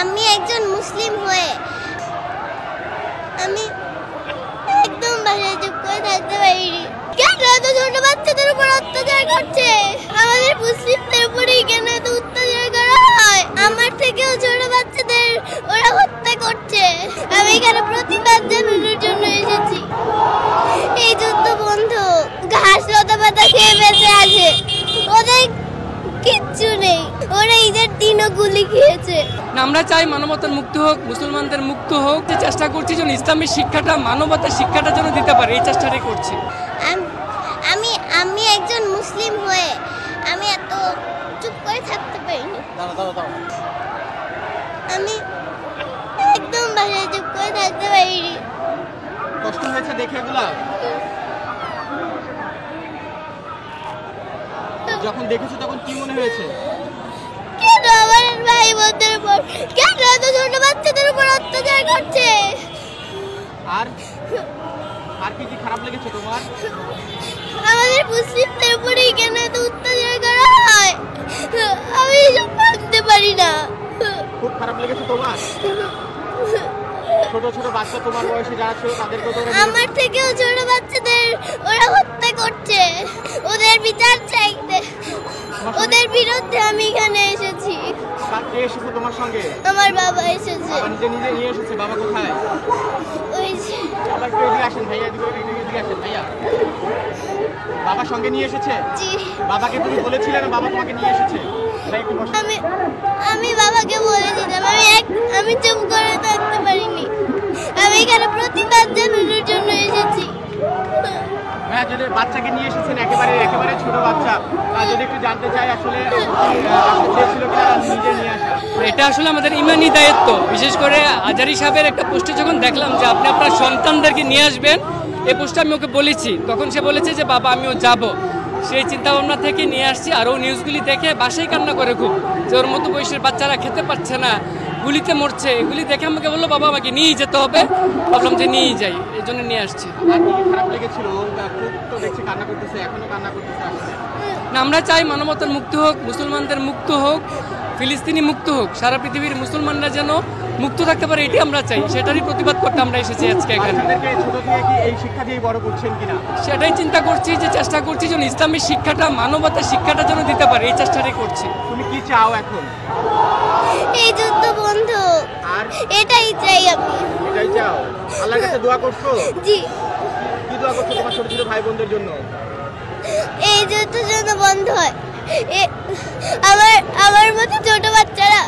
আমি একজন মুসলিম হয়ে আমি একদম বাসায় চুপ করে থাকতে পারিনি। কেন এত ছোট বাচ্চাদের উপর অত্যাচার করছে? আমাদের মুসলিমদের উপরেই কেন এত অত্যাচার করা হয়? আমার থেকেও ছোট বাচ্চাদের ওরা হত্যা করছে। আমি এখানে প্রতিবাদ জানানোর জন্য এসেছি। এই যুদ্ধ বন্ধ। ঘাস লতা পাতা খেয়ে বেঁচে আছে, ওদের কিচ্ছু নেই। ওরা ঈদের দিনও গুলি খেয়েছে। আমরা চাই মানবতার মুক্ত হোক, মুসলমানদের মুক্ত হোক। যে চেষ্টা করছি যেন ইসলামের শিক্ষাটা, মানবতার শিক্ষাটা যেন দিতে পারে, এই চেষ্টাটাই করছি। আমি একজন মুসলিম হয়ে আমি এত চুপ করে থাকতে পারিনি। আমি একদম বাসায় চুপ করে থাকতে পারিনি। কষ্ট হয়েছে দেখে এগুলা? যখন দেখেছো তখন কি মনে হয়েছে? কেন আমার ভাই বোনদের উপর, কেন এত ছোট বাচ্চাদের উপর অত্যাচার করছে? আর আর কি কি খারাপ লেগেছে তোমার? আমাদের মুসলিমদের উপরেই কেন এত অত্যাচার করা হয়? আমি এসব মানতে পারি না। খুব খারাপ লেগেছে তোমার? ছোট ছোট বাচ্চা তোমার বয়সে যারা ছিল তাদেরকে তো আমার থেকেও ছোট বাচ্চাদের ওরা হত্যা করছে। ওদের বিচার চাইতে, ওদের বিরুদ্ধে আমি এখানে এসেছি। কে এসেছে তোমার সঙ্গে? আমার বাবা এসেছে। বাবা নিজে নিজে নিয়ে এসেছে? বাবা কোথায়? ওই যে বাবা একটু এদিকে আসেন ভাইয়া, এদিকে আসেন ভাইয়া। বাবা সঙ্গে নিয়ে এসেছে? জি। বাবাকে তুমি বলেছিলে না বাবা তোমাকে নিয়ে এসেছে? ভাই একটু বসো। আমি বাবাকে বলেছিলাম। আমি চুপ করে থাকতে পারিনি। আমি এখানে প্রতিবাদ জানানোর জন্য এসেছি। হ্যাঁ, যদি বাচ্চাকে নিয়ে এসেছেন, একেবারে ছোট বাচ্চা, যদি একটু জানতে চাই আসলে চেয়েছিল কিনা নিজে নিয়ে আসা? এটা আসলে আমাদের ইমানি দায়িত্ব। বিশেষ করে আজারি সাহেবের একটা পোস্টে যখন দেখলাম যে আপনি আপনার সন্তানদেরকে নিয়ে আসবেন, এই পোস্টটা আমি ওকে বলেছি। তখন সে বলেছে যে বাবা আমিও যাব। সেই চিন্তা ভাবনা থেকে নিয়ে আসছি। আর ও নিউজগুলি দেখে বাসায় কান্না করে খুব, যে ওর মতো বয়সের বাচ্চারা খেতে পারছে না, গুলিতে মরছে। এগুলি দেখে আমাকে বললো বাবা আমাকে নিয়েই যেতে হবে। ভাবলাম যে নিয়েই যাই, এই জন্য নিয়ে আসছি। আর কি খারাপ লেগেছিল? খুব তো দেখছি কান্না করতেছে, এখনো কান্না করতেছে আসলে। না, আমরা চাই মানবতার মুক্ত হোক, মুসলমানদের মুক্ত হোক, ফিলিস্তিনি মুক্ত হোক, সারা পৃথিবীর মুসলমানরা যেন মুক্ত থাকতে পারে, এটি আমরা চাই। সেটারই প্রতিবাদ করতে আমরা এসেছি আজকে এখানে। ছোট থেকে কি এই শিক্ষা দিয়ে বড় করছেন কিনা সেটাই চিন্তা করছি, যে চেষ্টা করছি যেন ইসলামের শিক্ষাটা, মানবতার শিক্ষাটা যেন দিতে পারে, এই চেষ্টাটাই করছি। তুমি কি চাও এখন? এই যুদ্ধ বন্ধ। আর এটাই চাই আমি। এটাই চাও? আল্লাহর কাছে দোয়া করছো? জি। কি দোয়া করছো তোমার ছোট ছোট ভাই বোনদের জন্য? এই যুদ্ধ যেন বন্ধ হয়। আমার মতো ছোট বাচ্চারা